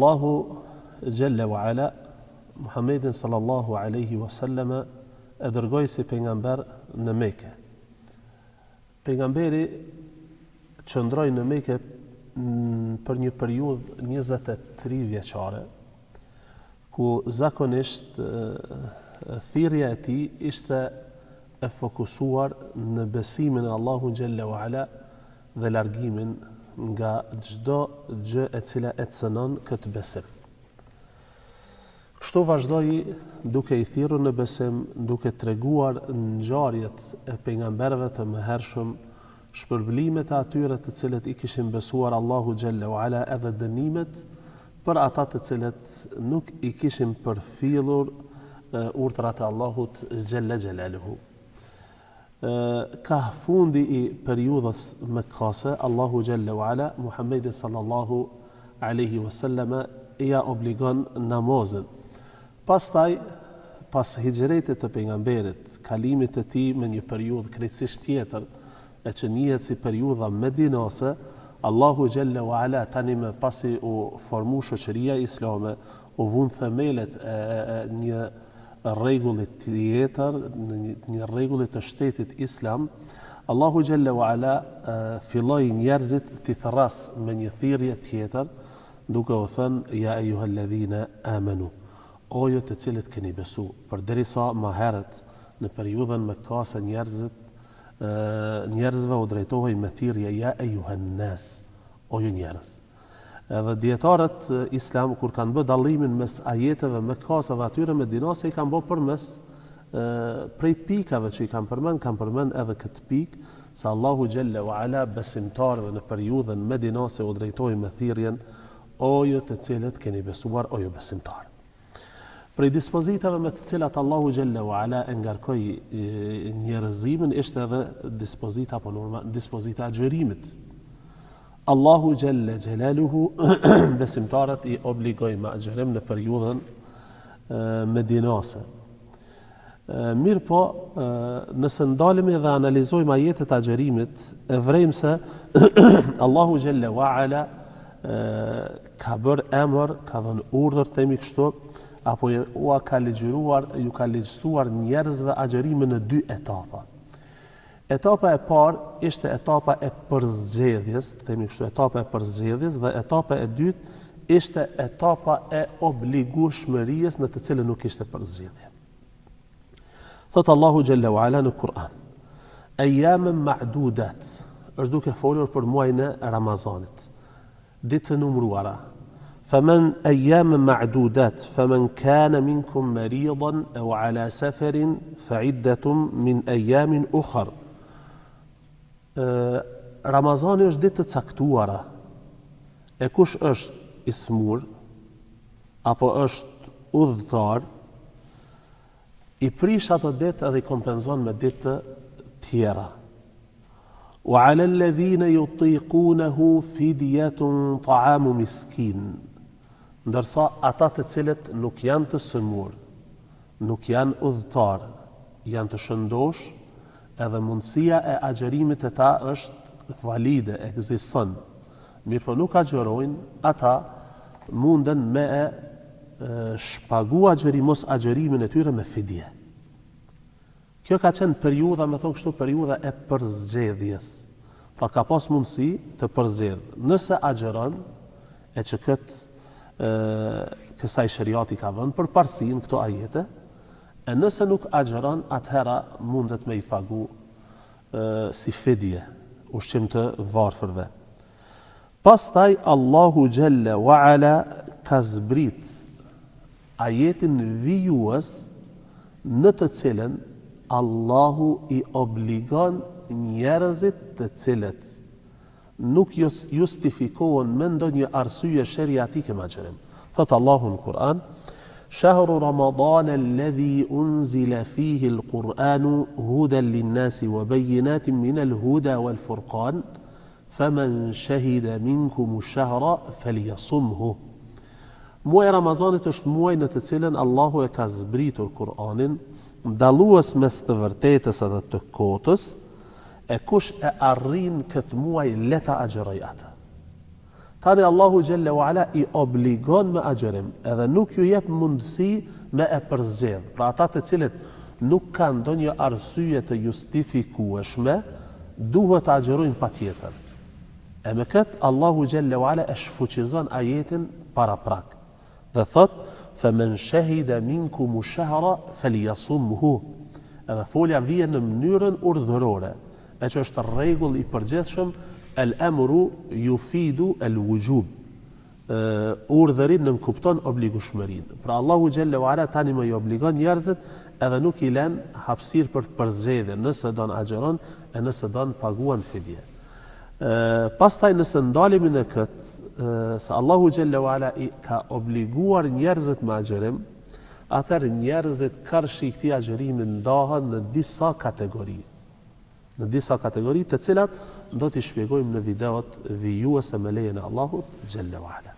Allahu Jalla wa Ala Muhammedin sallallahu alaihi wasallam e dërgoi si pejgamber në Mekë. Pejgamberi qëndroi në Mekë për një periudhë 23 vjeçare, ku zakonisht thirrja e tij ishte e fokusuar në besimin e Allahut Jalla wa Ala dhe largimin nga çdo gjë e cila e cënon këtë besim. Kështu vazhdoi duke i thirrur në besim, duke treguar ngjarjet e pejgamberëve të mëhershëm, shpërblimet e atyre të cilët i kishin besuar Allahu Jalla wa Ala, edhe dënimet për ata të cilët nuk i kishin përfillur urdhrat e Allahut Jalla Jalaluhu. Ka fundi i periudhës mekkase, Allahu Jalla wa Ala Muhammedin sallallahu alaihi wasallam ja obligon namazin. Pastaj, pas hijretit të pejgamberit, kalimit të tij me një periudhë krejtësisht tjetër, e që njihet si periudha medinase, Allahu Jalla wa Ala tani më pasi u formu shoqëria islame, u vun themelet e një rregulli tjetër, një rregulli të shtetit islam, Allahu Jalla wa Ala filloi njerëzit t'i thras me një thirrje tjetër, duke u thënë ja ayyuhalladhina amanu, o ju të cilët keni besu. Përderisa më herët në periudhën mekkase njerëzve u drejtohej me thirrje ja ayyuhan nas, o ju njerëz. Edhe dietarët islam kur kanë bërë dallimin mes ajeteve mekkase dhe atyre medinase, i kanë bërë përmes prej pikave që i kanë përmend edhe këtë pikë se Allahu Jalla wa Ala besimtarëve në periudhën medinase u drejtohej me thirrjen o ju të cilët keni besuar, o ju besimtarë. Prej dispozitave me të cilat Allahu Jalla wa Ala e ngarkoi njerëzimin ishte edhe dispozita e xhirimit. Allahu Jalla Jalaluhu besimtarët i obligoi me xhirim në periudhën medinase. Mirë po, nëse ndalemi dhe analizojmë ajetet e xhirimit, e vrejmë se Allahu Jalla wa Ala ka bërë emër, ka dhënë urdhër, themi kështu, apo ju ka legjësuar njerëzve agjërimin në 2 etapa. Etapa e parë ishte etapa e përzgjedhjes, themi kështu, etapa e përzgjedhjes, dhe etapa e dytë ishte etapa e obligueshmërisë në të cilën nuk ishte përzgjedhje. Thot Allahu Jalla wa Ala në Kur'an: "Ayyaman ma'dudat", është duke folur për muajin e Ramazanit, ditë të numëruara. فمن أيام معدودات فمن كان منكم مريضا أو على سفر فعدة من أيام أخر. Ramazani është ditë të caktuara. E kush është i smur apo është udhëtar, i prish ato ditë edhe i kompenzon me ditë të tjera. وعلى الذين يطيقونه فدية طعام مسكين. Ndërsa ata të cilët nuk janë të smur, nuk janë udhëtar, janë të shëndosh, edhe mundësia e agjërimit e ta është valide, ekziston. Mirë po nuk agjërojnë, ata munden me shpagu mos agjërimin e tyre me fidje. Kjo ka qenë periudha, me thonë kështu, periudha e përzgjedhjes. Pra ka pas mundësi të përzgjedh. Nëse agjëron, e që kësaj shariati ka dhënë për parësinë këto ajete, e nëse nuk agjëron, atëhera mundet me i pagu si fidje, ushqim të varfërve. Pastaj Allahu Jalla wa Ala ka zbrit ajetin vijues në të cilën Allahu i obligon njerëzit të cilët nuk justifikohen me ndonjë arsye shariatike me agjërim. Thot Allahu në Kur'an: "Shahru Ramadan alladhi unzila fihi al-Qur'anu hudan lin-nasi wa bayyinatin min al-huda wal-furqan, faman shahida minkum ash-shahra falyasumhu." Muaji i Ramazanit është muaji në të cilën Allahu e ka zbritur Kur'anin, dallues mes të vërtetës edhe të kotës, e kush e arrin këtë muaj le ta agjëroj atë. Tani Allahu Gjelle wa Ala i obligon me agjerim, edhe nuk ju jep mundësi me e përzgjedh. Pra ata të cilët nuk kanë ndonjë arsye të justifikueshme, duhet të agjerojnë patjetër. E me këtë Allahu Gjelle wa Ala e shfuqizon ajetin para prak. Dhe thot, "Faman shahida minkum ash-shahra falyasumhu." Edhe folja vjen në mënyrën urdhërore, e që është rregull i përgjithshëm, el-amru yufidu el-wujub. Urdhërin nënkupton obligueshmërinë. Pra Allahu Gjelle wa Ala tani më i obligon njerëzit edhe nuk i lën hapësirë për përzgjedhje, nëse don agjeron e nëse don paguan fidje. Pastaj nëse ndalemi në këtë, se Allahu Gjelle wa Ala i ka obliguar njerëzit me agjerim, atëherë njerëzit karshi këtij agjerimi ndahen në disa kategori. Në disa kategori të cilat do t'i shpjegojmë në videot vijuese me lejen e Allahut Gjelle wa Ala.